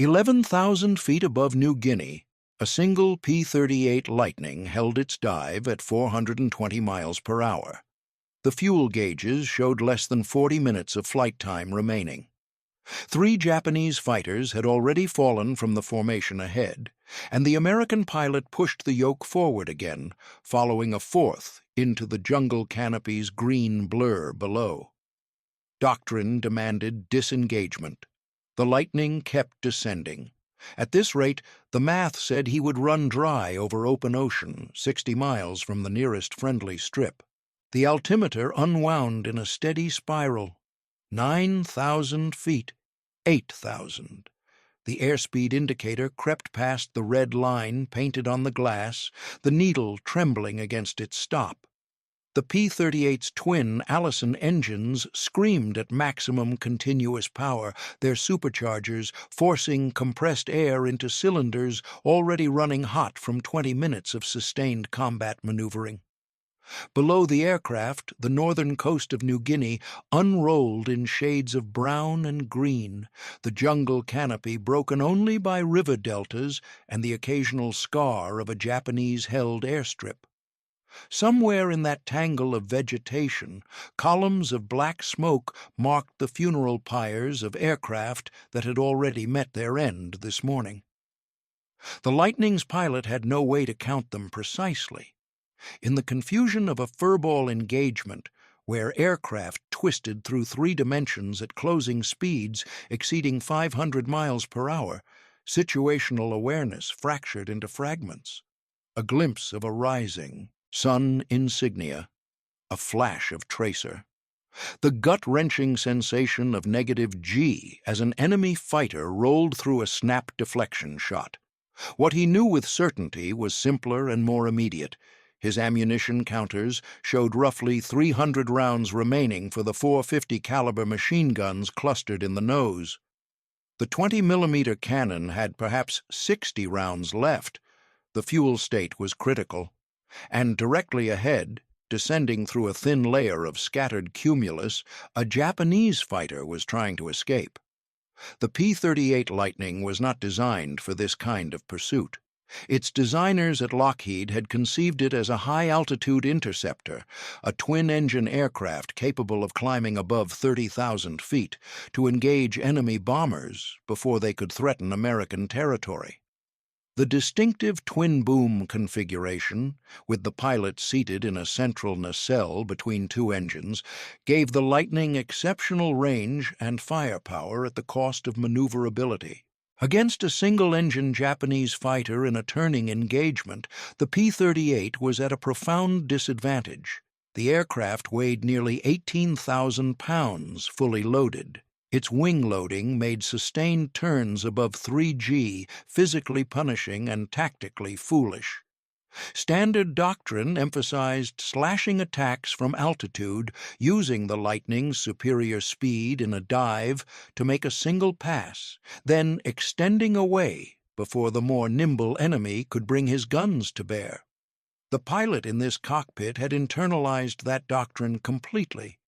11,000 feet above New Guinea, a single P-38 Lightning held its dive at 420 miles per hour. The fuel gauges showed less than 40 minutes of flight time remaining. 3 Japanese fighters had already fallen from the formation ahead, and the American pilot pushed the yoke forward again, following a 4th into the jungle canopy's green blur below. Doctrine demanded disengagement. The Lightning kept descending. At this rate, the math said he would run dry over open ocean, 60 miles from the nearest friendly strip. The altimeter unwound in a steady spiral. 9,000 feet, 8,000. The airspeed indicator crept past the red line painted on the glass, the needle trembling against its stop. The P-38's twin Allison engines screamed at maximum continuous power, their superchargers forcing compressed air into cylinders already running hot from 20 minutes of sustained combat maneuvering. Below the aircraft, the northern coast of New Guinea unrolled in shades of brown and green, the jungle canopy broken only by river deltas and the occasional scar of a Japanese-held airstrip. Somewhere in that tangle of vegetation, columns of black smoke marked the funeral pyres of aircraft that had already met their end this morning. The Lightning's pilot had no way to count them precisely. In the confusion of a furball engagement, where aircraft twisted through 3 dimensions at closing speeds exceeding 500 miles per hour, situational awareness fractured into fragments. A glimpse of a rising sun insignia, a flash of tracer. The gut-wrenching sensation of -G as an enemy fighter rolled through a snap deflection shot. What he knew with certainty was simpler and more immediate. His ammunition counters showed roughly 300 rounds remaining for the 450 caliber machine guns clustered in the nose. The 20mm cannon had perhaps 60 rounds left. The fuel state was critical. And directly ahead, descending through a thin layer of scattered cumulus, a Japanese fighter was trying to escape. The P-38 Lightning was not designed for this kind of pursuit. Its designers at Lockheed had conceived it as a high-altitude interceptor, a twin-engine aircraft capable of climbing above 30,000 feet to engage enemy bombers before they could threaten American territory. The distinctive twin-boom configuration, with the pilot seated in a central nacelle between 2 engines, gave the Lightning exceptional range and firepower at the cost of maneuverability. Against a single-engine Japanese fighter in a turning engagement, the P-38 was at a profound disadvantage. The aircraft weighed nearly 18,000 pounds, fully loaded. Its wing loading made sustained turns above 3G physically punishing and tactically foolish. Standard doctrine emphasized slashing attacks from altitude, using the Lightning's superior speed in a dive to make a single pass, then extending away before the more nimble enemy could bring his guns to bear. The pilot in this cockpit had internalized that doctrine completely.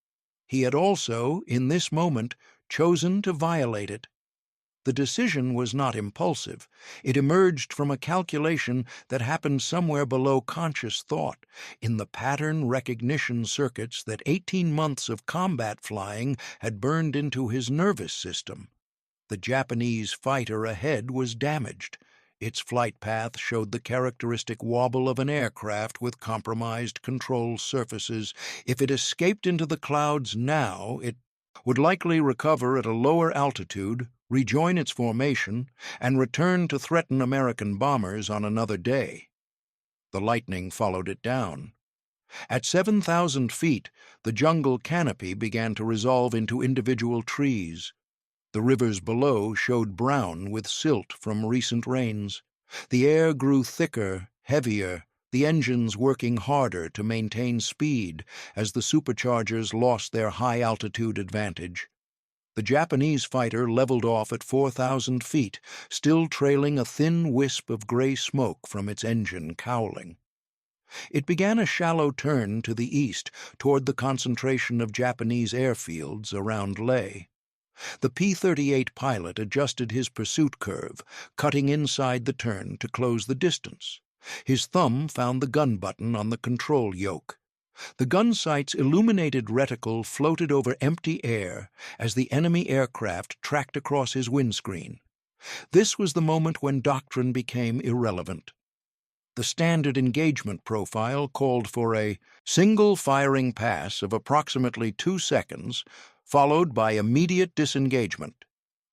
He had also, in this moment, chosen to violate it. The decision was not impulsive. It emerged from a calculation that happened somewhere below conscious thought, in the pattern recognition circuits that 18 months of combat flying had burned into his nervous system. The Japanese fighter ahead was damaged. Its flight path showed the characteristic wobble of an aircraft with compromised control surfaces. If it escaped into the clouds now, it would likely recover at a lower altitude, rejoin its formation, and return to threaten American bombers on another day. The Lightning followed it down. At 7,000 feet, the jungle canopy began to resolve into individual trees. The rivers below showed brown with silt from recent rains. The air grew thicker, heavier, the engines working harder to maintain speed as the superchargers lost their high-altitude advantage. The Japanese fighter leveled off at 4,000 feet, still trailing a thin wisp of gray smoke from its engine cowling. It began a shallow turn to the east toward the concentration of Japanese airfields around Leh. The P-38 pilot adjusted his pursuit curve, cutting inside the turn to close the distance. His thumb found the gun button on the control yoke. The gun sight's illuminated reticle floated over empty air as the enemy aircraft tracked across his windscreen. This was the moment when Doctrine became irrelevant. The standard engagement profile called for a single firing pass of approximately 2 seconds, followed by immediate disengagement.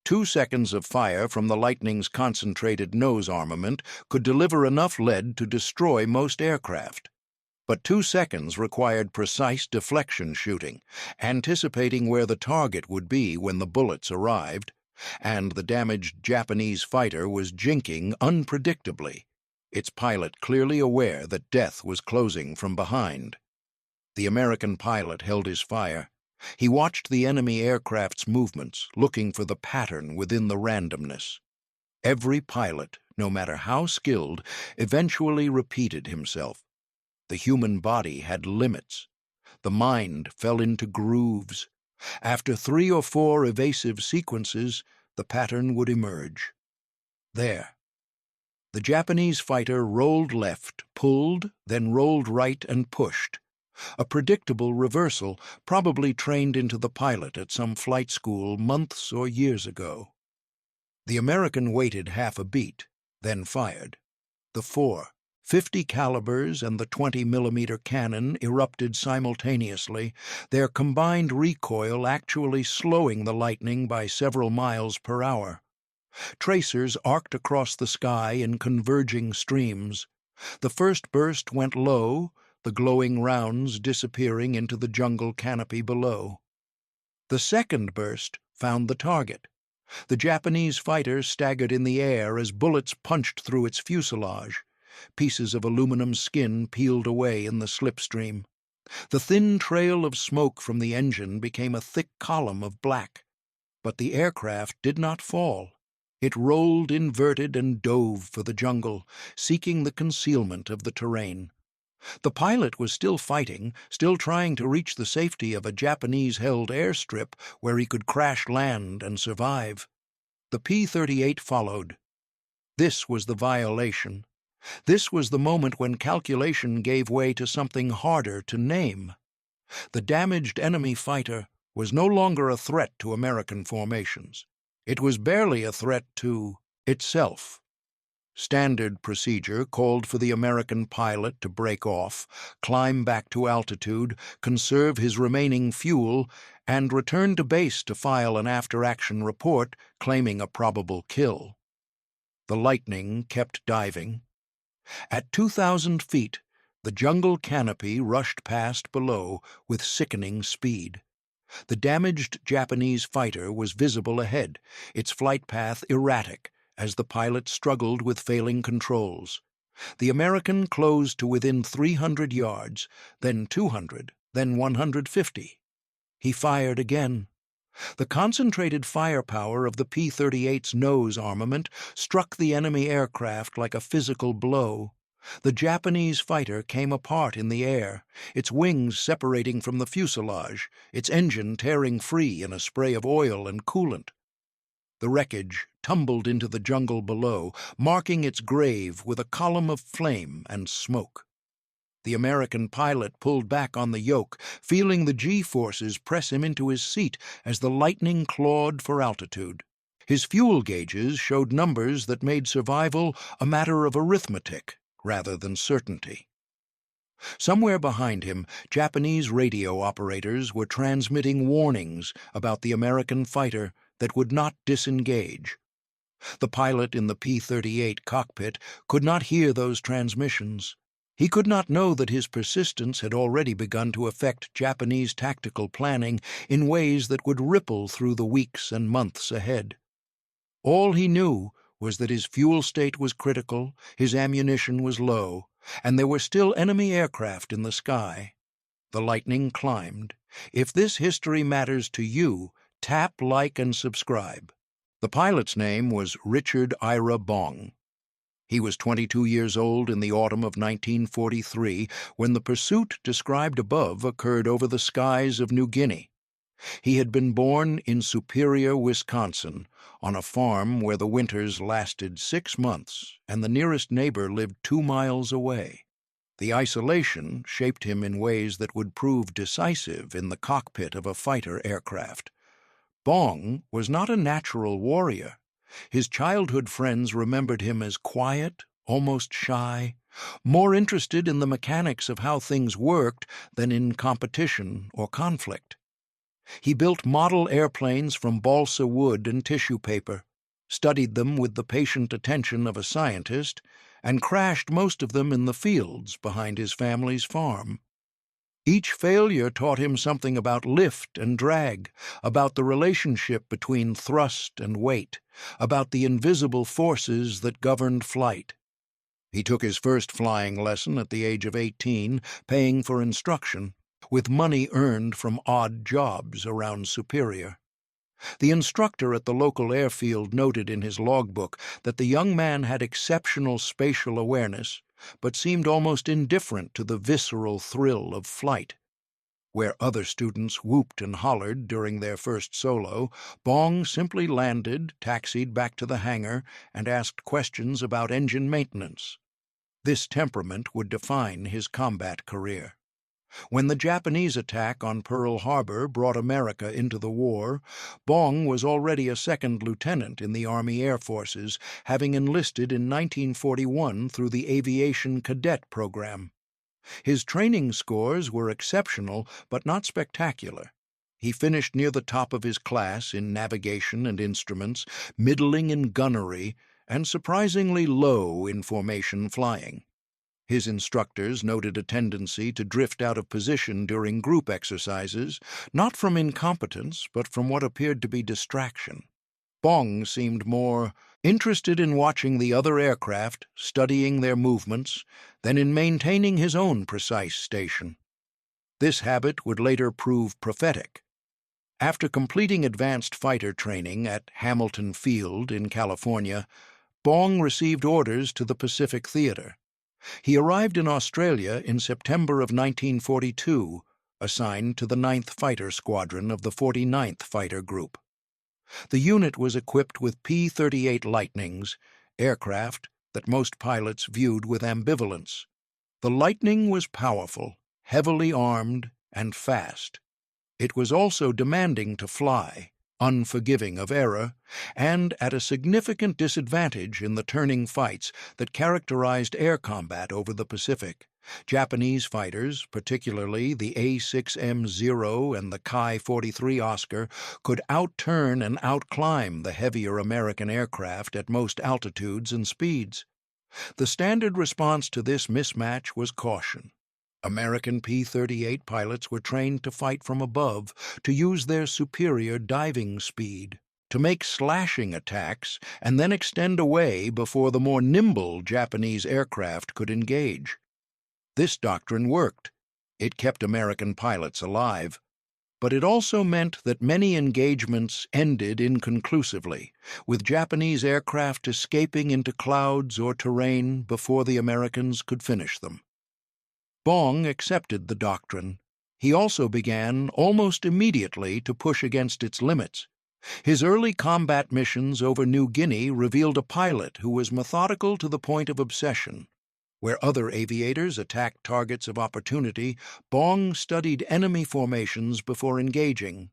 2 seconds of fire from the Lightning's concentrated nose armament could deliver enough lead to destroy most aircraft. But 2 seconds required precise deflection shooting, anticipating where the target would be when the bullets arrived, and the damaged Japanese fighter was jinking unpredictably, its pilot clearly aware that death was closing from behind. The American pilot held his fire. He watched the enemy aircraft's movements, looking for the pattern within the randomness. Every pilot, no matter how skilled, eventually repeated himself. The human body had limits. The mind fell into grooves. After 3 or 4 evasive sequences, the pattern would emerge. There. The Japanese fighter rolled left, pulled, then rolled right and pushed. A predictable reversal, probably trained into the pilot at some flight school months or years ago. The American waited half a beat, then fired. The 4.50 calibers and the 20mm cannon erupted simultaneously, their combined recoil actually slowing the Lightning by several miles per hour. Tracers arced across the sky in converging streams. The first burst went low, the glowing rounds disappearing into the jungle canopy below. The second burst found the target. The Japanese fighter staggered in the air as bullets punched through its fuselage. Pieces of aluminum skin peeled away in the slipstream. The thin trail of smoke from the engine became a thick column of black. But the aircraft did not fall. It rolled inverted and dove for the jungle, seeking the concealment of the terrain. The pilot was still fighting, still trying to reach the safety of a Japanese-held airstrip where he could crash land and survive. The P-38 followed. This was the violation. This was the moment when calculation gave way to something harder to name. The damaged enemy fighter was no longer a threat to American formations. It was barely a threat to itself. Standard procedure called for the American pilot to break off, climb back to altitude, conserve his remaining fuel, and return to base to file an after-action report claiming a probable kill. The Lightning kept diving. At 2,000 feet, the jungle canopy rushed past below with sickening speed. The damaged Japanese fighter was visible ahead, its flight path erratic as the pilot struggled with failing controls. The American closed to within 300 yards, then 200, then 150. He fired again. The concentrated firepower of the P-38's nose armament struck the enemy aircraft like a physical blow. The Japanese fighter came apart in the air, its wings separating from the fuselage, its engine tearing free in a spray of oil and coolant. The wreckage tumbled into the jungle below, marking its grave with a column of flame and smoke. The American pilot pulled back on the yoke, feeling the G-forces press him into his seat as the Lightning clawed for altitude. His fuel gauges showed numbers that made survival a matter of arithmetic rather than certainty. Somewhere behind him, Japanese radio operators were transmitting warnings about the American fighter that would not disengage. The pilot in the P-38 cockpit could not hear those transmissions. He could not know that his persistence had already begun to affect Japanese tactical planning in ways that would ripple through the weeks and months ahead. All he knew was that his fuel state was critical, his ammunition was low, and there were still enemy aircraft in the sky. The Lightning climbed. If this history matters to you, tap like and subscribe. The pilot's name was Richard Ira Bong. He was 22 years old in the autumn of 1943 when the pursuit described above occurred over the skies of New Guinea. He had been born in Superior, Wisconsin, on a farm where the winters lasted 6 months and the nearest neighbor lived 2 miles away. The isolation shaped him in ways that would prove decisive in the cockpit of a fighter aircraft. Bong was not a natural warrior. His childhood friends remembered him as quiet, almost shy, more interested in the mechanics of how things worked than in competition or conflict. He built model airplanes from balsa wood and tissue paper, studied them with the patient attention of a scientist, and crashed most of them in the fields behind his family's farm. Each failure taught him something about lift and drag, about the relationship between thrust and weight, about the invisible forces that governed flight. He took his first flying lesson at the age of 18, paying for instruction, with money earned from odd jobs around Superior. The instructor at the local airfield noted in his logbook that the young man had exceptional spatial awareness, but seemed almost indifferent to the visceral thrill of flight. Where other students whooped and hollered during their first solo, Bong simply landed, taxied back to the hangar, and asked questions about engine maintenance. This temperament would define his combat career. When the Japanese attack on Pearl Harbor brought America into the war, Bong was already a second lieutenant in the Army Air Forces, having enlisted in 1941 through the Aviation Cadet Program. His training scores were exceptional but not spectacular. He finished near the top of his class in navigation and instruments, middling in gunnery, and surprisingly low in formation flying. His instructors noted a tendency to drift out of position during group exercises, not from incompetence, but from what appeared to be distraction. Bong seemed more interested in watching the other aircraft, studying their movements, than in maintaining his own precise station. This habit would later prove prophetic. After completing advanced fighter training at Hamilton Field in California, Bong received orders to the Pacific Theater. He arrived in Australia in September of 1942, assigned to the 9th Fighter Squadron of the 49th Fighter Group. The unit was equipped with P-38 Lightnings, aircraft that most pilots viewed with ambivalence. The Lightning was powerful, heavily armed, and fast. It was also demanding to fly, unforgiving of error, and at a significant disadvantage in the turning fights that characterized air combat over the Pacific. Japanese fighters, particularly the A6M0 and the Ki-43 Oscar, could outturn and outclimb the heavier American aircraft at most altitudes and speeds. The standard response to this mismatch was caution. American P-38 pilots were trained to fight from above, to use their superior diving speed, to make slashing attacks and then extend away before the more nimble Japanese aircraft could engage. This doctrine worked. It kept American pilots alive. But it also meant that many engagements ended inconclusively, with Japanese aircraft escaping into clouds or terrain before the Americans could finish them. Bong accepted the doctrine. He also began, almost immediately, to push against its limits. His early combat missions over New Guinea revealed a pilot who was methodical to the point of obsession. Where other aviators attacked targets of opportunity, Bong studied enemy formations before engaging.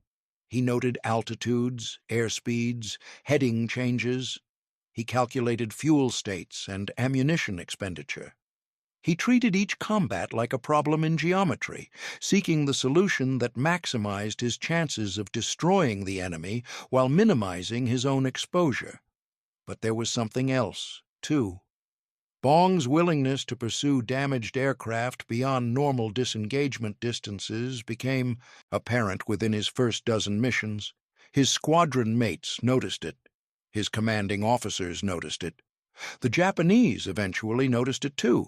He noted altitudes, airspeeds, heading changes. He calculated fuel states and ammunition expenditure. He treated each combat like a problem in geometry, seeking the solution that maximized his chances of destroying the enemy while minimizing his own exposure. But there was something else, too. Bong's willingness to pursue damaged aircraft beyond normal disengagement distances became apparent within his first dozen missions. His squadron mates noticed it. His commanding officers noticed it. The Japanese eventually noticed it too.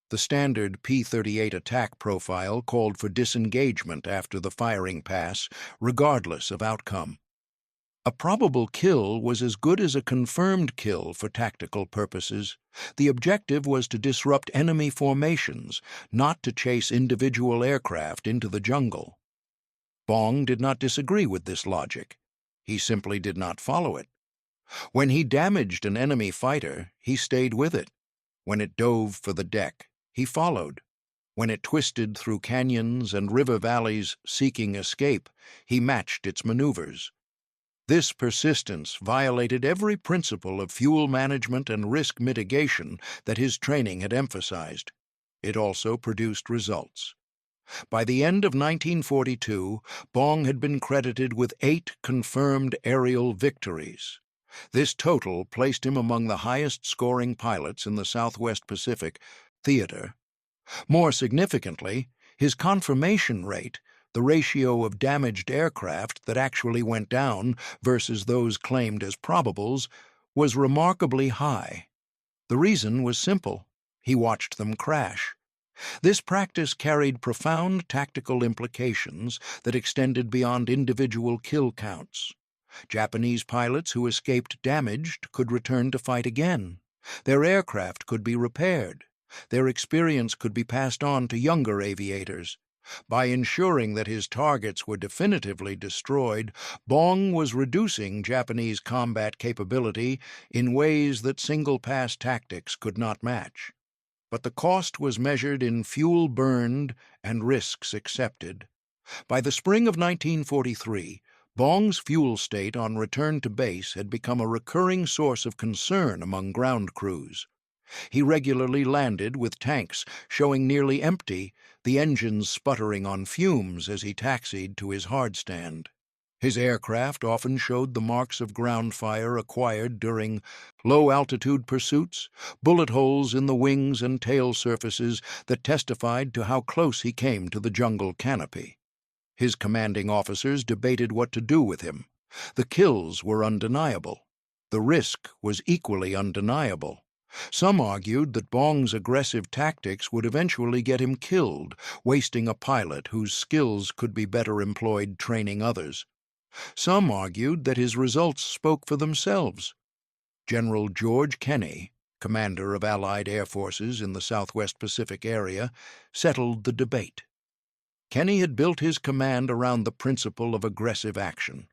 The standard P-38 attack profile called for disengagement after the firing pass, regardless of outcome. A probable kill was as good as a confirmed kill for tactical purposes. The objective was to disrupt enemy formations, not to chase individual aircraft into the jungle. Bong did not disagree with this logic. He simply did not follow it. When he damaged an enemy fighter, he stayed with it. When it dove for the deck, he followed. When it twisted through canyons and river valleys seeking escape, he matched its maneuvers. This persistence violated every principle of fuel management and risk mitigation that his training had emphasized. It also produced results. By the end of 1942, Bong had been credited with 8 confirmed aerial victories. This total placed him among the highest-scoring pilots in the Southwest Pacific theater. More significantly, his confirmation rate, the ratio of damaged aircraft that actually went down versus those claimed as probables, was remarkably high. The reason was simple. He watched them crash. This practice carried profound tactical implications that extended beyond individual kill counts. Japanese pilots who escaped damaged could return to fight again. Their aircraft could be repaired. Their experience could be passed on to younger aviators. By ensuring that his targets were definitively destroyed, Bong was reducing Japanese combat capability in ways that single-pass tactics could not match. But the cost was measured in fuel burned and risks accepted. By the spring of 1943, Bong's fuel state on return to base had become a recurring source of concern among ground crews. He regularly landed with tanks showing nearly empty, the engines sputtering on fumes as he taxied to his hardstand. His aircraft often showed the marks of ground fire acquired during low-altitude pursuits, bullet holes in the wings and tail surfaces that testified to how close he came to the jungle canopy. His commanding officers debated what to do with him. The kills were undeniable. The risk was equally undeniable. Some argued that Bong's aggressive tactics would eventually get him killed, wasting a pilot whose skills could be better employed training others. Some argued that his results spoke for themselves. General George Kenney, commander of Allied air forces in the Southwest Pacific area, settled the debate. Kenney had built his command around the principle of aggressive action.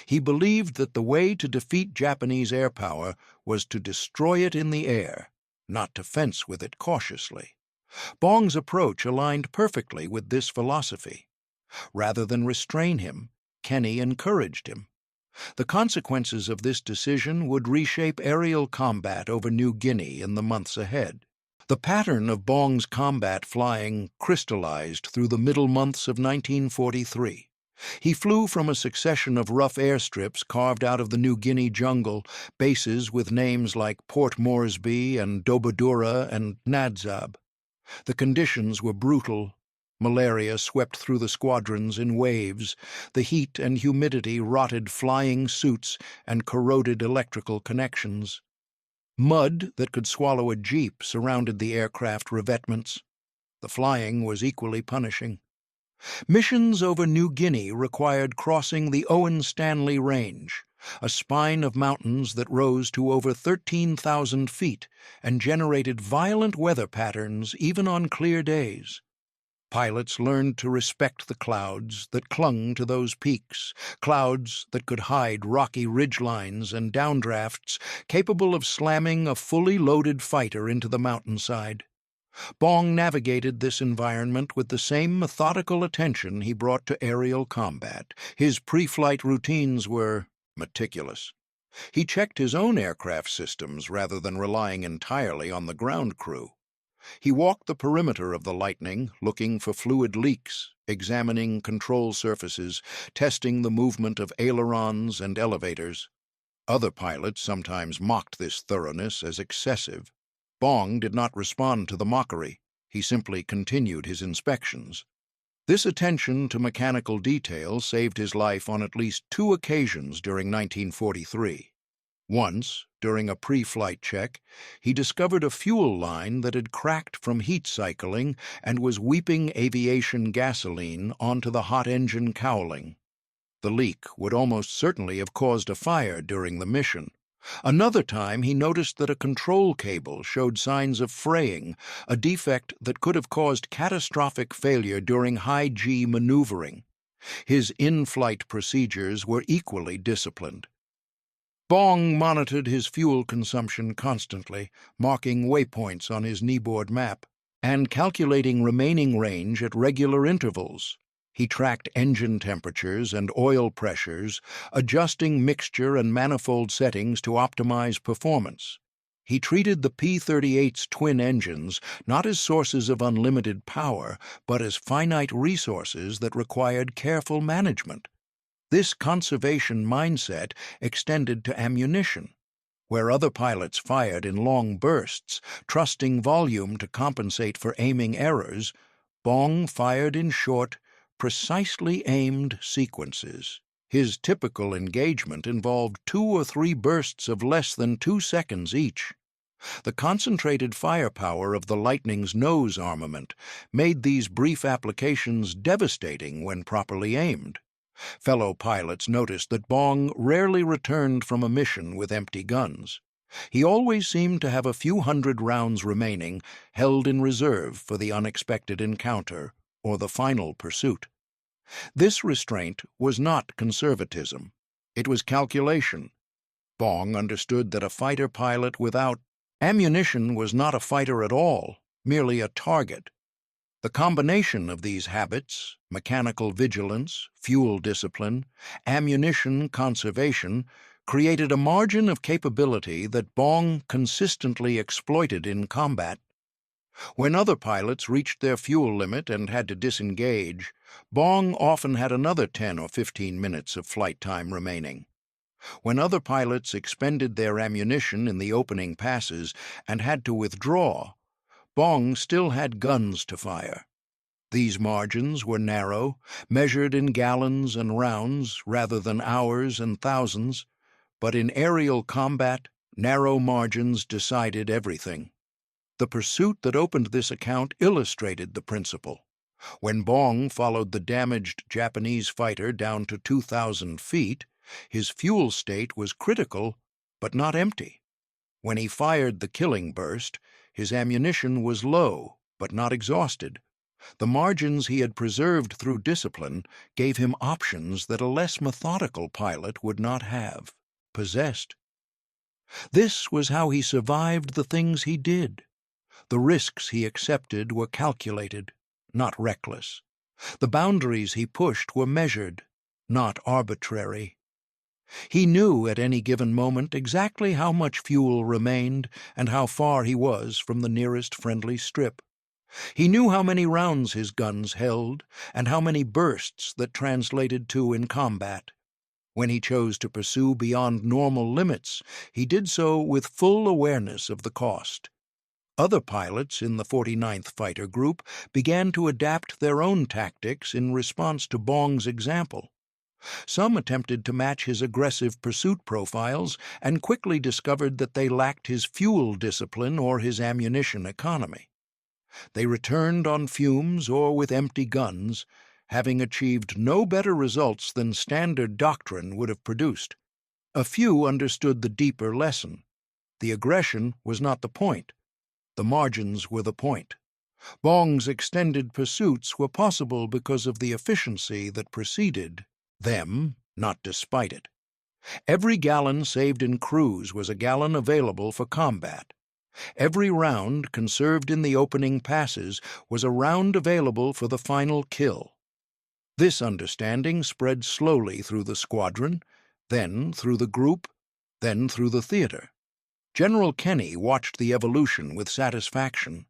He believed that the way to defeat Japanese air power was to destroy it in the air, not to fence with it cautiously. Bong's approach aligned perfectly with this philosophy. Rather than restrain him, Kenney encouraged him. The consequences of this decision would reshape aerial combat over New Guinea in the months ahead. The pattern of Bong's combat flying crystallized through the middle months of 1943. He flew from a succession of rough airstrips carved out of the New Guinea jungle, bases with names like Port Moresby and Dobodura and Nadzab. The conditions were brutal. Malaria swept through the squadrons in waves. The heat and humidity rotted flying suits and corroded electrical connections. Mud that could swallow a jeep surrounded the aircraft revetments. The flying was equally punishing. Missions over New Guinea required crossing the Owen Stanley Range, a spine of mountains that rose to over 13,000 feet and generated violent weather patterns even on clear days. Pilots learned to respect the clouds that clung to those peaks, clouds that could hide rocky ridgelines and downdrafts capable of slamming a fully loaded fighter into the mountainside. Bong navigated this environment with the same methodical attention he brought to aerial combat. His pre-flight routines were meticulous. He checked his own aircraft systems rather than relying entirely on the ground crew. He walked the perimeter of the Lightning, looking for fluid leaks, examining control surfaces, testing the movement of ailerons and elevators. Other pilots sometimes mocked this thoroughness as excessive. Bong did not respond to the mockery. He simply continued his inspections. This attention to mechanical detail saved his life on at least 2 occasions during 1943. Once, during a pre-flight check, he discovered a fuel line that had cracked from heat cycling and was weeping aviation gasoline onto the hot engine cowling. The leak would almost certainly have caused a fire during the mission. Another time, he noticed that a control cable showed signs of fraying, a defect that could have caused catastrophic failure during high-G maneuvering. His in-flight procedures were equally disciplined. Bong monitored his fuel consumption constantly, marking waypoints on his kneeboard map, and calculating remaining range at regular intervals. He tracked engine temperatures and oil pressures, adjusting mixture and manifold settings to optimize performance. He treated the P-38's twin engines not as sources of unlimited power, but as finite resources that required careful management. This conservation mindset extended to ammunition. Where other pilots fired in long bursts, trusting volume to compensate for aiming errors, Bong fired in short, precisely aimed sequences. His typical engagement involved 2 or 3 bursts of less than 2 seconds each. The concentrated firepower of the Lightning's nose armament made these brief applications devastating when properly aimed. Fellow pilots noticed that Bong rarely returned from a mission with empty guns. He always seemed to have a few hundred rounds remaining, held in reserve for the unexpected encounter or the final pursuit. This restraint was not conservatism. It was calculation. Bong understood that a fighter pilot without ammunition was not a fighter at all, merely a target. The combination of these habits, mechanical vigilance, fuel discipline, ammunition conservation, created a margin of capability that Bong consistently exploited in combat. When other pilots reached their fuel limit and had to disengage, Bong often had another 10 or 15 minutes of flight time remaining. When other pilots expended their ammunition in the opening passes and had to withdraw, Bong still had guns to fire. These margins were narrow, measured in gallons and rounds rather than hours and thousands, but in aerial combat, narrow margins decided everything. The pursuit that opened this account illustrated the principle. When Bong followed the damaged Japanese fighter down to 2,000 feet, his fuel state was critical but not empty. When he fired the killing burst, his ammunition was low but not exhausted. The margins he had preserved through discipline gave him options that a less methodical pilot would not have possessed. This was how he survived the things he did. The risks he accepted were calculated, not reckless. The boundaries he pushed were measured, not arbitrary. He knew at any given moment exactly how much fuel remained and how far he was from the nearest friendly strip. He knew how many rounds his guns held and how many bursts that translated to in combat. When he chose to pursue beyond normal limits, he did so with full awareness of the cost. Other pilots in the 49th Fighter Group began to adapt their own tactics in response to Bong's example. Some attempted to match his aggressive pursuit profiles and quickly discovered that they lacked his fuel discipline or his ammunition economy. They returned on fumes or with empty guns, having achieved no better results than standard Doctrine would have produced. A few understood the deeper lesson. The aggression was not the point. The margins were the point. Bong's extended pursuits were possible because of the efficiency that preceded them, not despite it. Every gallon saved in cruise was a gallon available for combat. Every round conserved in the opening passes was a round available for the final kill. This understanding spread slowly through the squadron, then through the group, then through the theater. General Kenny watched the evolution with satisfaction.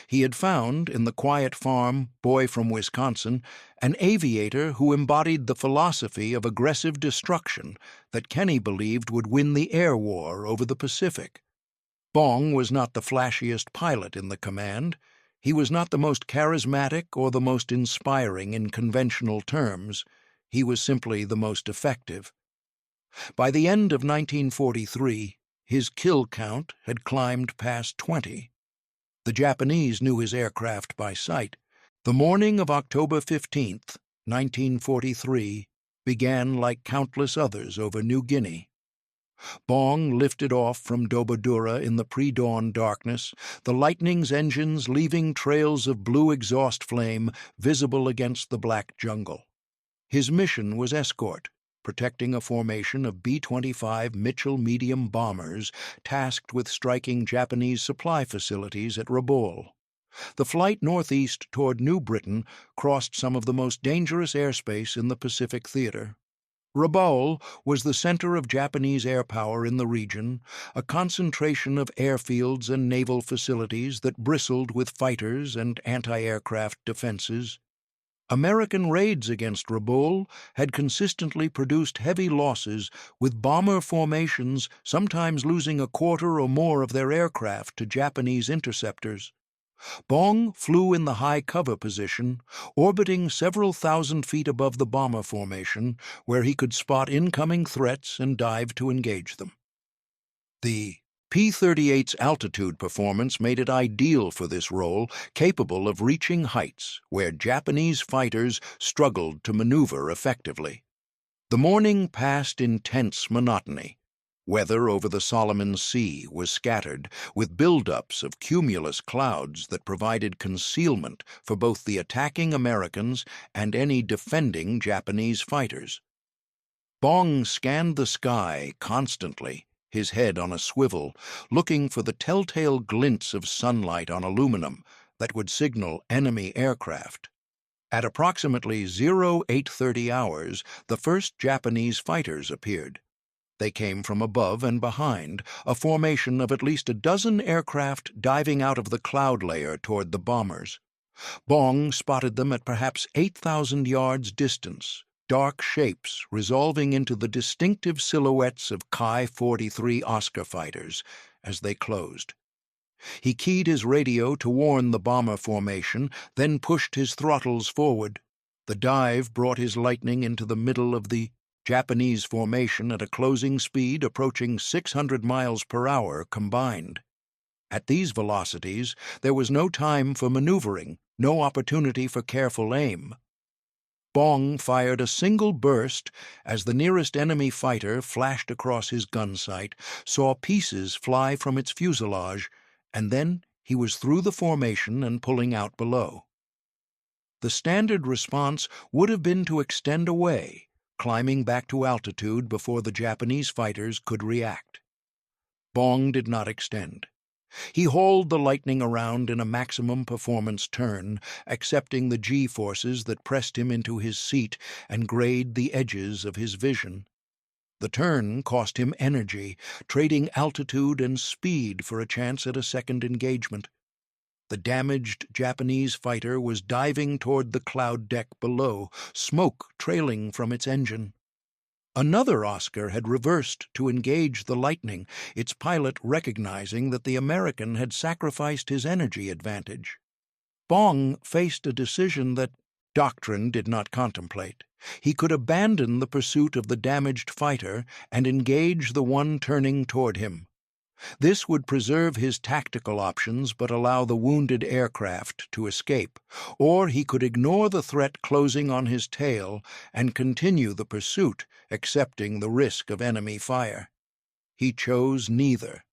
He had found, in the quiet farm boy from Wisconsin, an aviator who embodied the philosophy of aggressive destruction that Kenny believed would win the air war over the Pacific. Bong was not the flashiest pilot in the command. He was not the most charismatic or the most inspiring in conventional terms. He was simply the most effective. By the end of 1943, his kill count had climbed past 20. The Japanese knew his aircraft by sight. The morning of October 15, 1943, began like countless others over New Guinea. Bong lifted off from Dobodura in the pre-dawn darkness, the Lightning's engines leaving trails of blue exhaust flame visible against the black jungle. His mission was escort, protecting a formation of B-25 Mitchell medium bombers tasked with striking Japanese supply facilities at Rabaul. The flight northeast toward New Britain crossed some of the most dangerous airspace in the Pacific theater. Rabaul was the center of Japanese air power in the region, a concentration of airfields and naval facilities that bristled with fighters and anti-aircraft defenses. American raids against Rabaul had consistently produced heavy losses, with bomber formations sometimes losing a quarter or more of their aircraft to Japanese interceptors. Bong flew in the high cover position, orbiting several thousand feet above the bomber formation, where he could spot incoming threats and dive to engage them. The P-38's altitude performance made it ideal for this role, capable of reaching heights where Japanese fighters struggled to maneuver effectively. The morning passed in tense monotony. Weather over the Solomon Sea was scattered, with buildups of cumulus clouds that provided concealment for both the attacking Americans and any defending Japanese fighters. Bong scanned the sky constantly, his head on a swivel, looking for the telltale glints of sunlight on aluminum that would signal enemy aircraft. At approximately 0830 hours, the first Japanese fighters appeared. They came from above and behind, a formation of at least a dozen aircraft diving out of the cloud layer toward the bombers. Bong spotted them at perhaps 8,000 yards distance, dark shapes resolving into the distinctive silhouettes of Ki-43 Oscar fighters as they closed. He keyed his radio to warn the bomber formation, then pushed his throttles forward. The dive brought his Lightning into the middle of the Japanese formation at a closing speed approaching 600 miles per hour combined. At these velocities, there was no time for maneuvering, no opportunity for careful aim. Bong fired a single burst as the nearest enemy fighter flashed across his gun sight, saw pieces fly from its fuselage, and then he was through the formation and pulling out below. The standard response would have been to extend away, climbing back to altitude before the Japanese fighters could react. Bong did not extend. He hauled the Lightning around in a maximum performance turn, accepting the G-forces that pressed him into his seat and grayed the edges of his vision. The turn cost him energy, trading altitude and speed for a chance at a second engagement. The damaged Japanese fighter was diving toward the cloud deck below, smoke trailing from its engine. Another Oscar had reversed to engage the Lightning, its pilot recognizing that the American had sacrificed his energy advantage. Bong faced a decision that Doctrine did not contemplate. He could abandon the pursuit of the damaged fighter and engage the one turning toward him. This would preserve his tactical options but allow the wounded aircraft to escape, or he could ignore the threat closing on his tail and continue the pursuit, accepting the risk of enemy fire. He chose neither.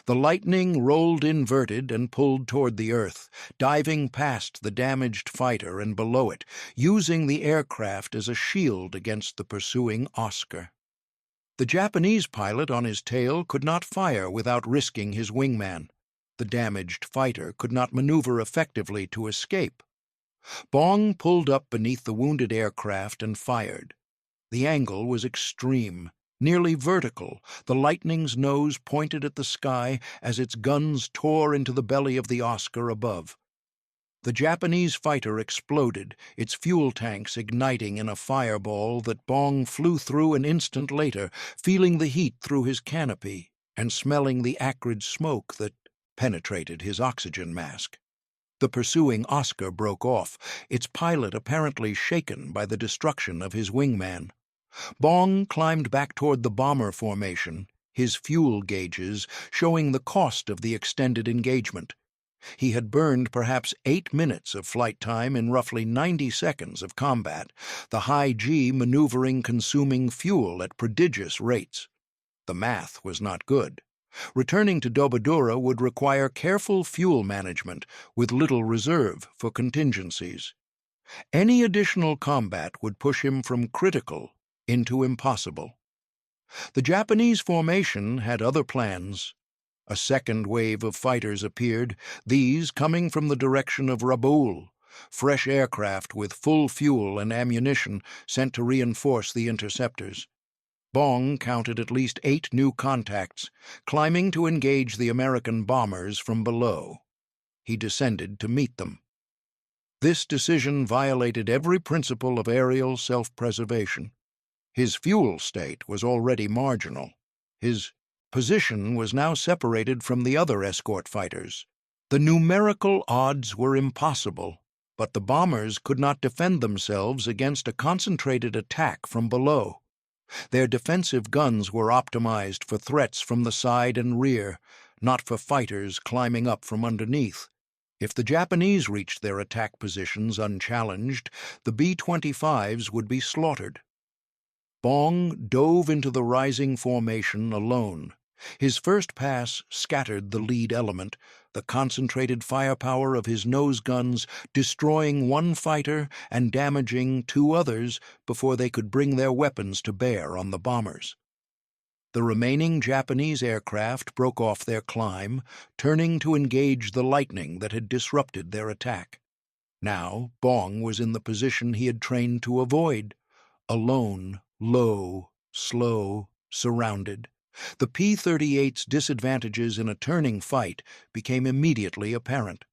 The Lightning rolled inverted and pulled toward the earth, diving past the damaged fighter and below it, using the aircraft as a shield against the pursuing Oscar. The Japanese pilot on his tail could not fire without risking his wingman. The damaged fighter could not maneuver effectively to escape. Bong pulled up beneath the wounded aircraft and fired. The angle was extreme, nearly vertical, the Lightning's nose pointed at the sky as its guns tore into the belly of the Oscar above. The Japanese fighter exploded, its fuel tanks igniting in a fireball that Bong flew through an instant later, feeling the heat through his canopy and smelling the acrid smoke that penetrated his oxygen mask. The pursuing Oscar broke off, its pilot apparently shaken by the destruction of his wingman. Bong climbed back toward the bomber formation, his fuel gauges showing the cost of the extended engagement. He had burned perhaps 8 minutes of flight time in roughly 90 seconds of combat, the high G maneuvering consuming fuel at prodigious rates. The math was not good. Returning to Dobodura would require careful fuel management with little reserve for contingencies. Any additional combat would push him from critical into impossible. The Japanese formation had other plans. A second wave of fighters appeared, these coming from the direction of Rabaul, fresh aircraft with full fuel and ammunition sent to reinforce the interceptors. Bong counted at least 8 new contacts, climbing to engage the American bombers from below. He descended to meet them. This decision violated every principle of aerial self-preservation. His fuel state was already marginal. His position was now separated from the other escort fighters. The numerical odds were impossible, but the bombers could not defend themselves against a concentrated attack from below. Their defensive guns were optimized for threats from the side and rear, not for fighters climbing up from underneath. If the Japanese reached their attack positions unchallenged, the B-25s would be slaughtered. Bong dove into the rising formation alone. His first pass scattered the lead element, the concentrated firepower of his nose guns destroying one fighter and damaging 2 others before they could bring their weapons to bear on the bombers. The remaining Japanese aircraft broke off their climb, turning to engage the lightning that had disrupted their attack. Now Bong was in the position he had trained to avoid, alone, low, slow, surrounded. The P-38's disadvantages in a turning fight became immediately apparent.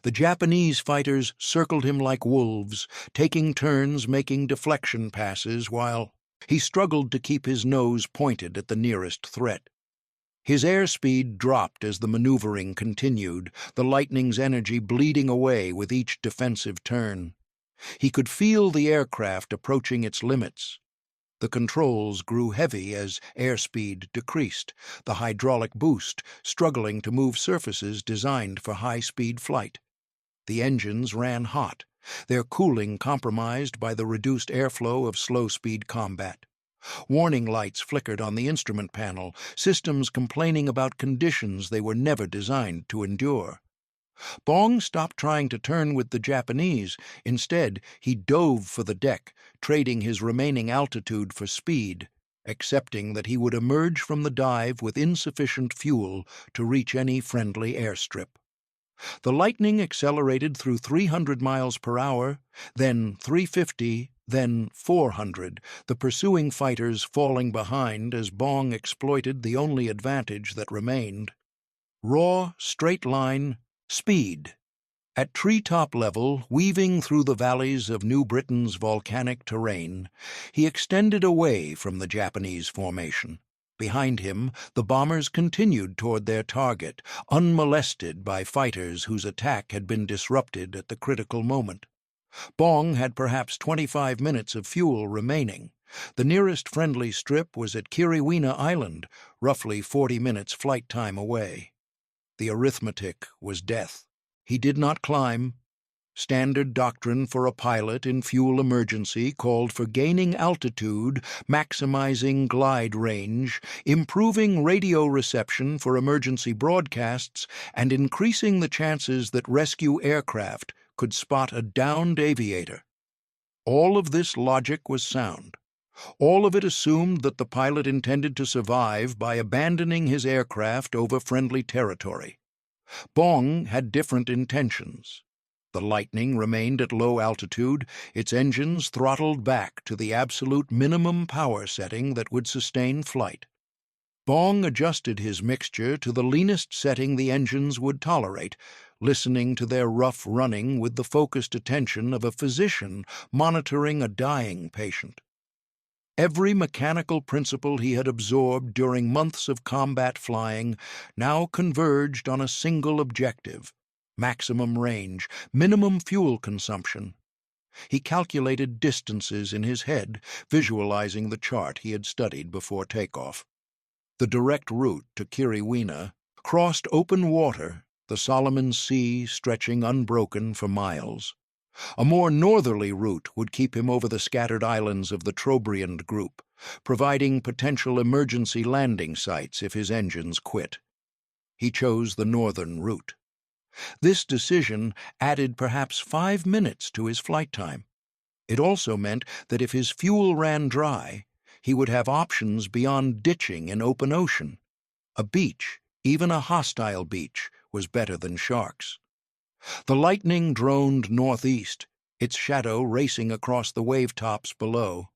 The Japanese fighters circled him like wolves, taking turns making deflection passes while he struggled to keep his nose pointed at the nearest threat. His airspeed dropped as the maneuvering continued, the lightning's energy bleeding away with each defensive turn. He could feel the aircraft approaching its limits. The controls grew heavy as airspeed decreased, the hydraulic boost struggling to move surfaces designed for high-speed flight. The engines ran hot, their cooling compromised by the reduced airflow of slow-speed combat. Warning lights flickered on the instrument panel, systems complaining about conditions they were never designed to endure. Bong stopped trying to turn with the Japanese. Instead, he dove for the deck, trading his remaining altitude for speed, accepting that he would emerge from the dive with insufficient fuel to reach any friendly airstrip. The Lightning accelerated through 300 miles per hour, then 350, then 400, the pursuing fighters falling behind as Bong exploited the only advantage that remained. Raw, straight-line speed. At treetop level, weaving through the valleys of New Britain's volcanic terrain, he extended away from the Japanese formation. Behind him, the bombers continued toward their target, unmolested by fighters whose attack had been disrupted at the critical moment. Bong had perhaps 25 minutes of fuel remaining. The nearest friendly strip was at Kiriwina Island, roughly 40 minutes flight time away. The arithmetic was death. He did not climb. Standard doctrine for a pilot in fuel emergency called for gaining altitude, maximizing glide range, improving radio reception for emergency broadcasts, and increasing the chances that rescue aircraft could spot a downed aviator. All of this logic was sound. All of it assumed that the pilot intended to survive by abandoning his aircraft over friendly territory. Bong had different intentions. The Lightning remained at low altitude, its engines throttled back to the absolute minimum power setting that would sustain flight. Bong adjusted his mixture to the leanest setting the engines would tolerate, listening to their rough running with the focused attention of a physician monitoring a dying patient. Every mechanical principle he had absorbed during months of combat flying now converged on a single objective: maximum range, minimum fuel consumption. He calculated distances in his head, visualizing the chart he had studied before takeoff. The direct route to Kiriwina crossed open water, the Solomon Sea stretching unbroken for miles. A more northerly route would keep him over the scattered islands of the Trobriand group, providing potential emergency landing sites if his engines quit. He chose the northern route. This decision added perhaps 5 minutes to his flight time. It also meant that if his fuel ran dry, he would have options beyond ditching in open ocean. A beach, even a hostile beach, was better than sharks. The Lightning droned northeast, its shadow racing across the wave tops below.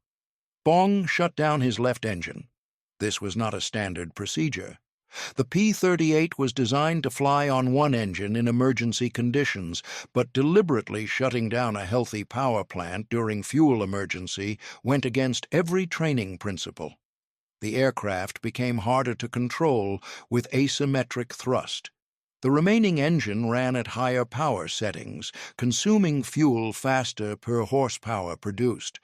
Bong shut down his left engine. This was not a standard procedure. The P-38 was designed to fly on one engine in emergency conditions, but deliberately shutting down a healthy power plant during fuel emergency went against every training principle. The aircraft became harder to control with asymmetric thrust. The remaining engine ran at higher power settings, consuming fuel faster per horsepower produced.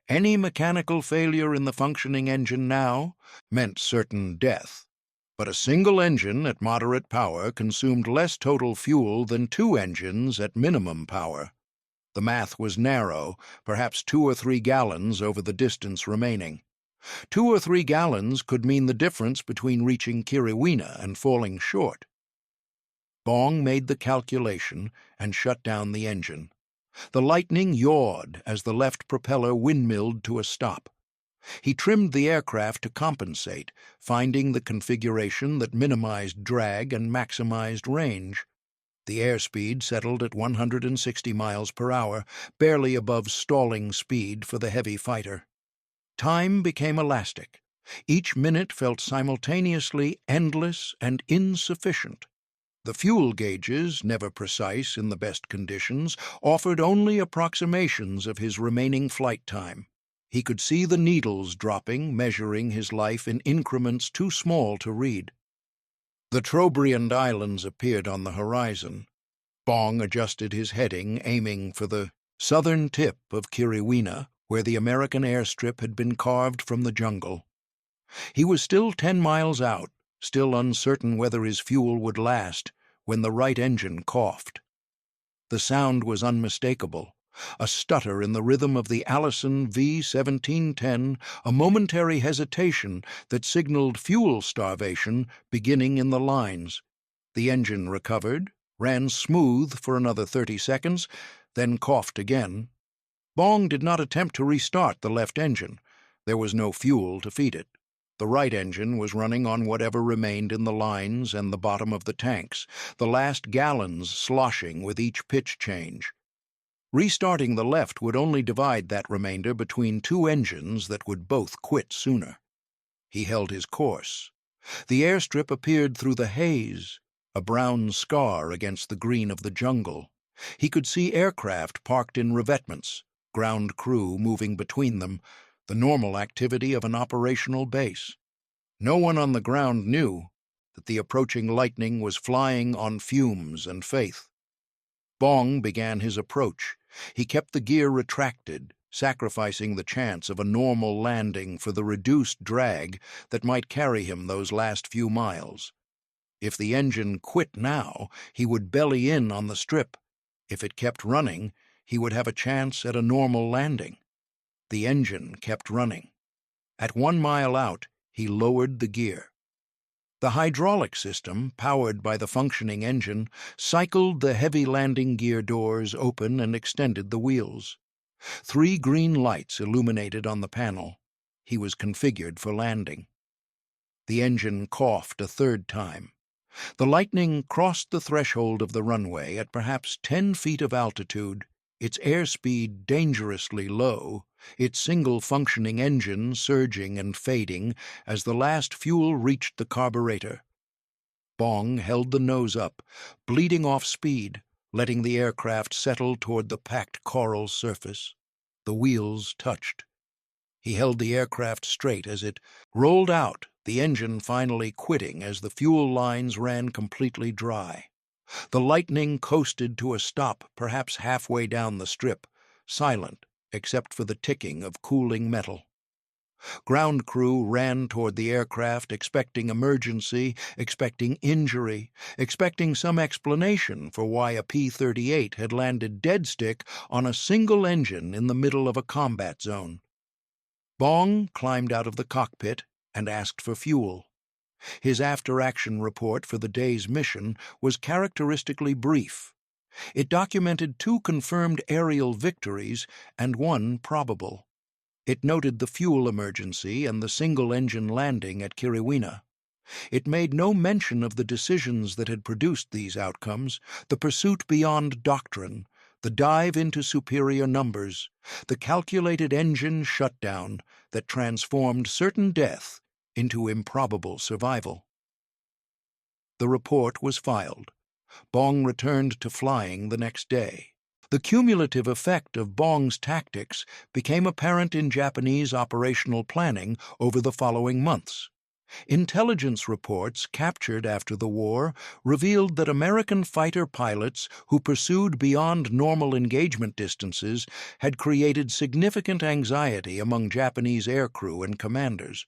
Any mechanical failure in the functioning engine now meant certain death. But a single engine at moderate power consumed less total fuel than two engines at minimum power. The math was narrow, perhaps 2 or 3 gallons over the distance remaining. 2 or 3 gallons could mean the difference between reaching Kiriwina and falling short. Bong made the calculation and shut down the engine. The Lightning yawed as the left propeller windmilled to a stop. He trimmed the aircraft to compensate, finding the configuration that minimized drag and maximized range. The airspeed settled at 160 miles per hour, barely above stalling speed for the heavy fighter. Time became elastic. Each minute felt simultaneously endless and insufficient. The fuel gauges, never precise in the best conditions, offered only approximations of his remaining flight time. He could see the needles dropping, measuring his life in increments too small to read. The Trobriand Islands appeared on the horizon. Bong adjusted his heading, aiming for the southern tip of Kiriwina, where the American airstrip had been carved from the jungle. He was still 10 miles out, still uncertain whether his fuel would last, when the right engine coughed. The sound was unmistakable, a stutter in the rhythm of the Allison V-1710, a momentary hesitation that signaled fuel starvation beginning in the lines. The engine recovered, ran smooth for another 30 seconds, then coughed again. Bong did not attempt to restart the left engine. There was no fuel to feed it. The right engine was running on whatever remained in the lines and the bottom of the tanks, the last gallons sloshing with each pitch change. Restarting the left would only divide that remainder between two engines that would both quit sooner. He held his course. The airstrip appeared through the haze, a brown scar against the green of the jungle. He could see aircraft parked in revetments, ground crew moving between them, the normal activity of an operational base. No one on the ground knew that the approaching Lightning was flying on fumes and faith. Bong began his approach. He kept the gear retracted, sacrificing the chance of a normal landing for the reduced drag that might carry him those last few miles. If the engine quit now, he would belly in on the strip. If it kept running, he would have a chance at a normal landing. The engine kept running. At 1 mile out, he lowered the gear. The hydraulic system, powered by the functioning engine, cycled the heavy landing gear doors open and extended the wheels. 3 green lights illuminated on the panel. He was configured for landing. The engine coughed a 3rd time. The Lightning crossed the threshold of the runway at perhaps 10 feet of altitude, its airspeed dangerously low, its single functioning engine surging and fading as the last fuel reached the carburetor. Bong held the nose up, bleeding off speed, letting the aircraft settle toward the packed coral surface. The wheels touched. He held the aircraft straight as it rolled out, the engine finally quitting as the fuel lines ran completely dry. The Lightning coasted to a stop perhaps halfway down the strip, silent except for the ticking of cooling metal. Ground crew ran toward the aircraft, expecting emergency, expecting injury, expecting some explanation for why a P-38 had landed deadstick on a single engine in the middle of a combat zone. Bong climbed out of the cockpit and asked for fuel. His after-action report for the day's mission was characteristically brief. It documented 2 confirmed aerial victories and 1 probable. It noted the fuel emergency and the single-engine landing at Kiriwina. It made no mention of the decisions that had produced these outcomes: the pursuit beyond Doctrine, the dive into superior numbers, the calculated engine shutdown that transformed certain death into improbable survival. The report was filed. Bong returned to flying the next day. The cumulative effect of Bong's tactics became apparent in Japanese operational planning over the following months. Intelligence reports captured after the war revealed that American fighter pilots who pursued beyond normal engagement distances had created significant anxiety among Japanese aircrew and commanders.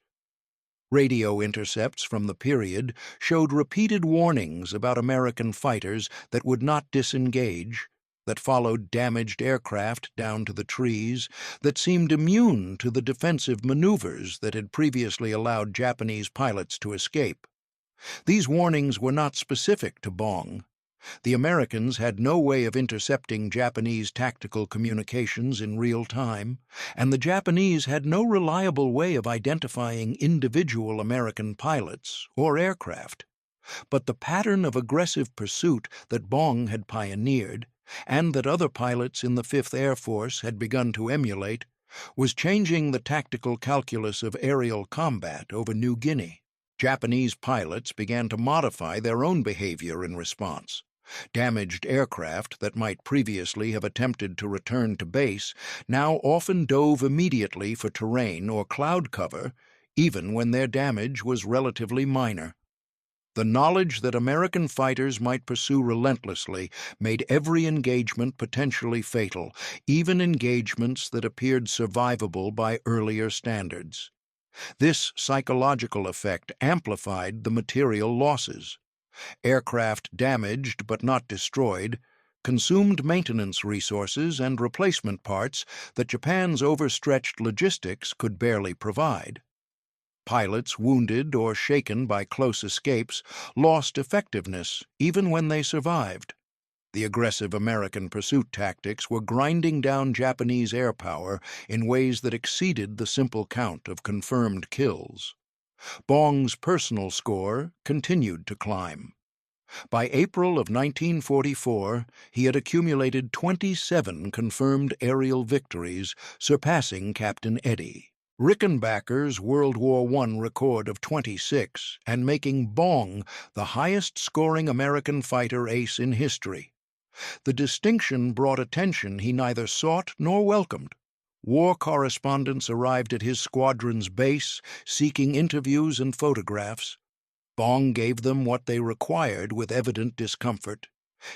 Radio intercepts from the period showed repeated warnings about American fighters that would not disengage, that followed damaged aircraft down to the trees, that seemed immune to the defensive maneuvers that had previously allowed Japanese pilots to escape. These warnings were not specific to Bong. The Americans had no way of intercepting Japanese tactical communications in real time, and the Japanese had no reliable way of identifying individual American pilots or aircraft. But the pattern of aggressive pursuit that Bong had pioneered, and that other pilots in the 5th Air Force had begun to emulate, was changing the tactical calculus of aerial combat over New Guinea. Japanese pilots began to modify their own behavior in response. Damaged aircraft that might previously have attempted to return to base now often dove immediately for terrain or cloud cover, even when their damage was relatively minor. The knowledge that American fighters might pursue relentlessly made every engagement potentially fatal, even engagements that appeared survivable by earlier standards. This psychological effect amplified the material losses. Aircraft damaged but not destroyed consumed maintenance resources and replacement parts that Japan's overstretched logistics could barely provide. Pilots wounded or shaken by close escapes lost effectiveness even when they survived. The aggressive American pursuit tactics were grinding down Japanese air power in ways that exceeded the simple count of confirmed kills. Bong's personal score continued to climb. By April of 1944, he had accumulated 27 confirmed aerial victories, surpassing Captain Eddy, Rickenbacker's World War I record of 26, and making Bong the highest-scoring American fighter ace in history. The distinction brought attention he neither sought nor welcomed. War correspondents arrived at his squadron's base, seeking interviews and photographs. Bong gave them what they required with evident discomfort.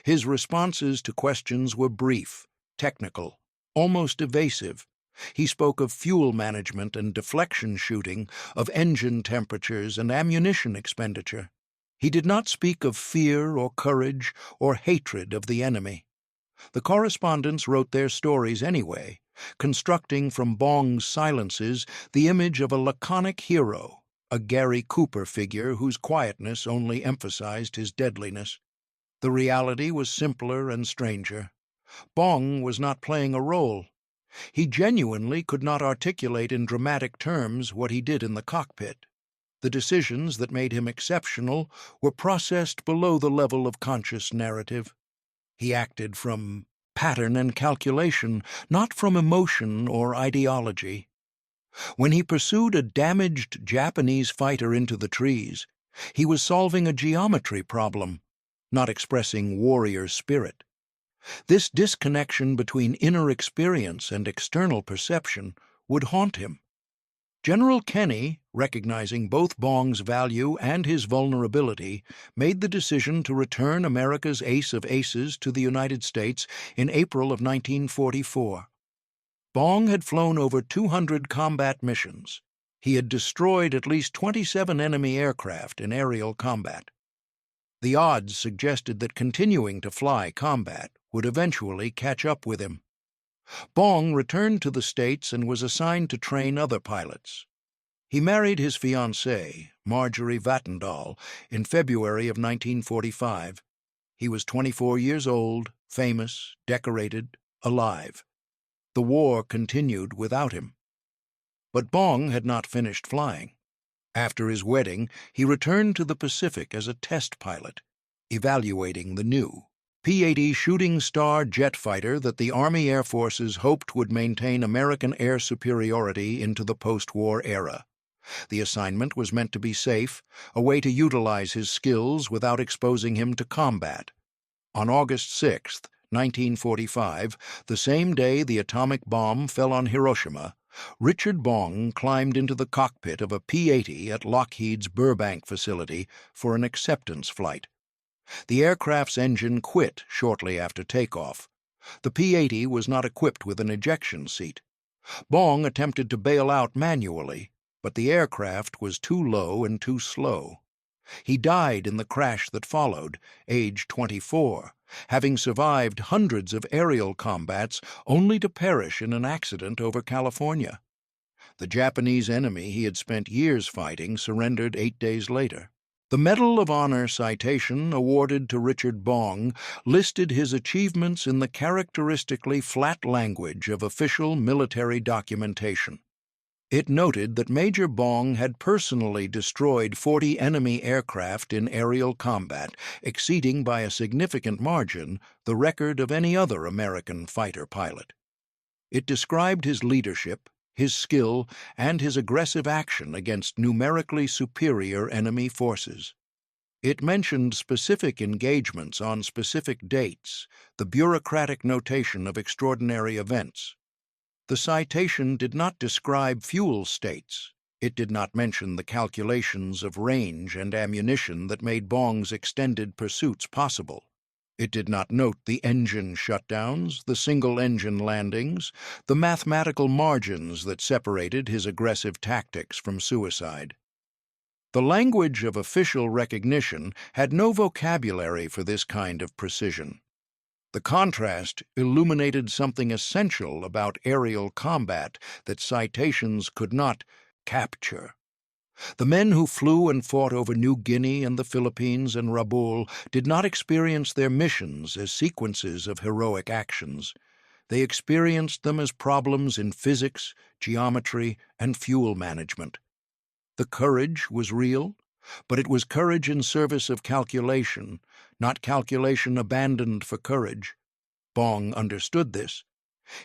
His responses to questions were brief, technical, almost evasive. He spoke of fuel management and deflection shooting, of engine temperatures and ammunition expenditure. He did not speak of fear or courage or hatred of the enemy. The correspondents wrote their stories anyway, constructing from Bong's silences the image of a laconic hero, a Gary Cooper figure whose quietness only emphasized his deadliness. The reality was simpler and stranger. Bong was not playing a role. He genuinely could not articulate in dramatic terms what he did in the cockpit. The decisions that made him exceptional were processed below the level of conscious narrative. He acted from pattern and calculation, not from emotion or ideology. When he pursued a damaged Japanese fighter into the trees, he was solving a geometry problem, not expressing warrior spirit. This disconnection between inner experience and external perception would haunt him. General Kenny, recognizing both Bong's value and his vulnerability, made the decision to return America's ace of aces to the United States in April of 1944. Bong had flown over 200 combat missions. He had destroyed at least 27 enemy aircraft in aerial combat. The odds suggested that continuing to fly combat would eventually catch up with him. Bong returned to the States and was assigned to train other pilots. He married his fiancée, Marjorie Vattendahl, in February of 1945. He was 24 years old, famous, decorated, alive. The war continued without him. But Bong had not finished flying. After his wedding, he returned to the Pacific as a test pilot, evaluating the new P-80 Shooting Star jet fighter that the Army Air Forces hoped would maintain American air superiority into the post-war era. The assignment was meant to be safe, a way to utilize his skills without exposing him to combat. On August 6, 1945, the same day the atomic bomb fell on Hiroshima, Richard Bong climbed into the cockpit of a P-80 at Lockheed's Burbank facility for an acceptance flight. The aircraft's engine quit shortly after takeoff. The P-80 was not equipped with an ejection seat. Bong attempted to bail out manually, but the aircraft was too low and too slow. He died in the crash that followed, age 24, having survived hundreds of aerial combats only to perish in an accident over California. The Japanese enemy he had spent years fighting surrendered 8 days later. The Medal of Honor citation awarded to Richard Bong listed his achievements in the characteristically flat language of official military documentation. It noted that Major Bong had personally destroyed 40 enemy aircraft in aerial combat, exceeding by a significant margin the record of any other American fighter pilot. It described his leadership, his skill, and his aggressive action against numerically superior enemy forces. It mentioned specific engagements on specific dates, the bureaucratic notation of extraordinary events. The citation did not describe fuel states. It did not mention the calculations of range and ammunition that made Bong's extended pursuits possible. It did not note the engine shutdowns, the single-engine landings, the mathematical margins that separated his aggressive tactics from suicide. The language of official recognition had no vocabulary for this kind of precision. The contrast illuminated something essential about aerial combat that citations could not capture. The men who flew and fought over New Guinea and the Philippines and Rabaul did not experience their missions as sequences of heroic actions. They experienced them as problems in physics, geometry, and fuel management. The courage was real, but it was courage in service of calculation, not calculation abandoned for courage. Bong understood this.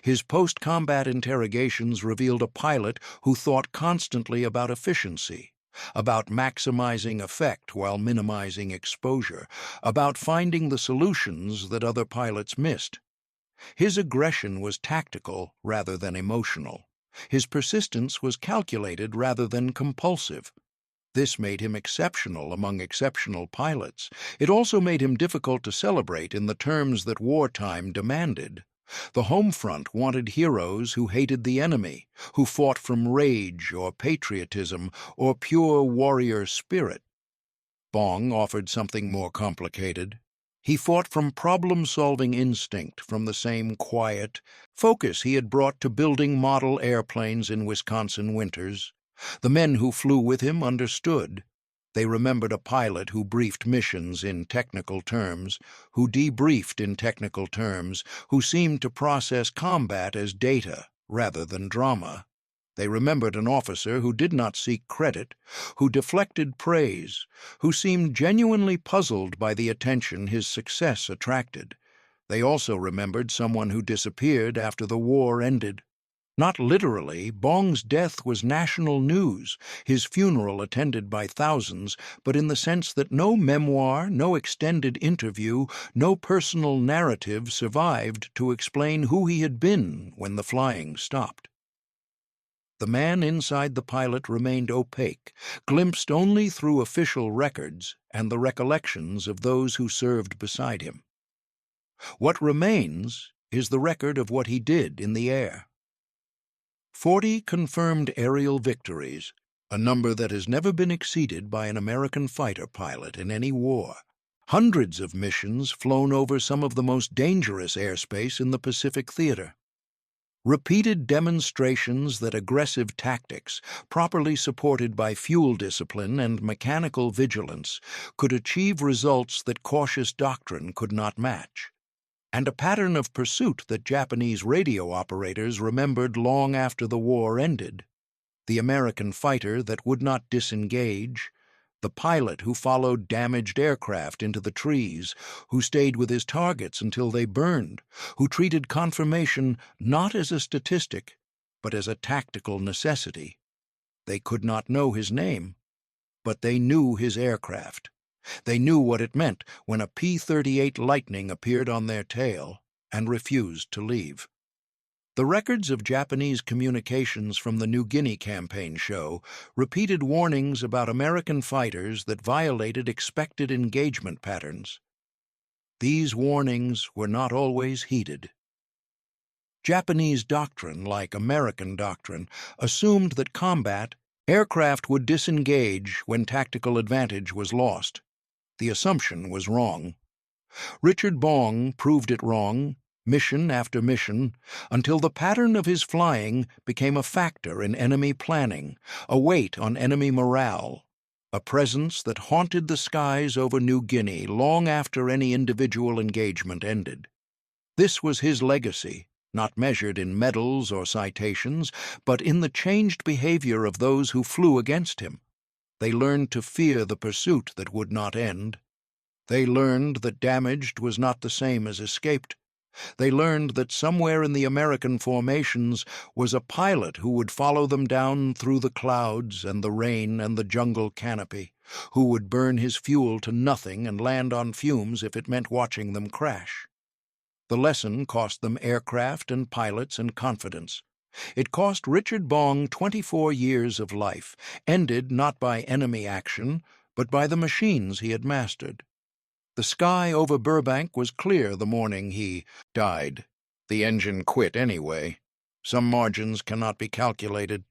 His post-combat interrogations revealed a pilot who thought constantly about efficiency, about maximizing effect while minimizing exposure, about finding the solutions that other pilots missed. His aggression was tactical rather than emotional. His persistence was calculated rather than compulsive. This made him exceptional among exceptional pilots. It also made him difficult to celebrate in the terms that wartime demanded. The home front wanted heroes who hated the enemy, who fought from rage or patriotism or pure warrior spirit. Bong offered something more complicated. He fought from problem-solving instinct, from the same quiet focus he had brought to building model airplanes in Wisconsin winters. The men who flew with him understood. They remembered a pilot who briefed missions in technical terms, who debriefed in technical terms, who seemed to process combat as data rather than drama. They remembered an officer who did not seek credit, who deflected praise, who seemed genuinely puzzled by the attention his success attracted. They also remembered someone who disappeared after the war ended. Not literally, Bong's death was national news, his funeral attended by thousands, but in the sense that no memoir, no extended interview, no personal narrative survived to explain who he had been when the flying stopped. The man inside the pilot remained opaque, glimpsed only through official records and the recollections of those who served beside him. What remains is the record of what he did in the air. 40 confirmed aerial victories, a number that has never been exceeded by an American fighter pilot in any war. Hundreds of missions flown over some of the most dangerous airspace in the Pacific theater. Repeated demonstrations that aggressive tactics, properly supported by fuel discipline and mechanical vigilance, could achieve results that cautious doctrine could not match, and a pattern of pursuit that Japanese radio operators remembered long after the war ended. The American fighter that would not disengage, the pilot who followed damaged aircraft into the trees, who stayed with his targets until they burned, who treated confirmation not as a statistic, but as a tactical necessity. They could not know his name, but they knew his aircraft. They knew what it meant when a P-38 Lightning appeared on their tail and refused to leave. The records of Japanese communications from the New Guinea campaign show repeated warnings about American fighters that violated expected engagement patterns. These warnings were not always heeded. Japanese doctrine, like American doctrine, assumed that aircraft would disengage when tactical advantage was lost. The assumption was wrong. Richard Bong proved it wrong, mission after mission, until the pattern of his flying became a factor in enemy planning, a weight on enemy morale, a presence that haunted the skies over New Guinea long after any individual engagement ended. This was his legacy, not measured in medals or citations, but in the changed behavior of those who flew against him. They learned to fear the pursuit that would not end. They learned that damaged was not the same as escaped. They learned that somewhere in the American formations was a pilot who would follow them down through the clouds and the rain and the jungle canopy, who would burn his fuel to nothing and land on fumes if it meant watching them crash. The lesson cost them aircraft and pilots and confidence. It cost Richard Bong 24 years of life, ended not by enemy action, but by the machines he had mastered. The sky over Burbank was clear the morning he died. The engine quit anyway. Some margins cannot be calculated.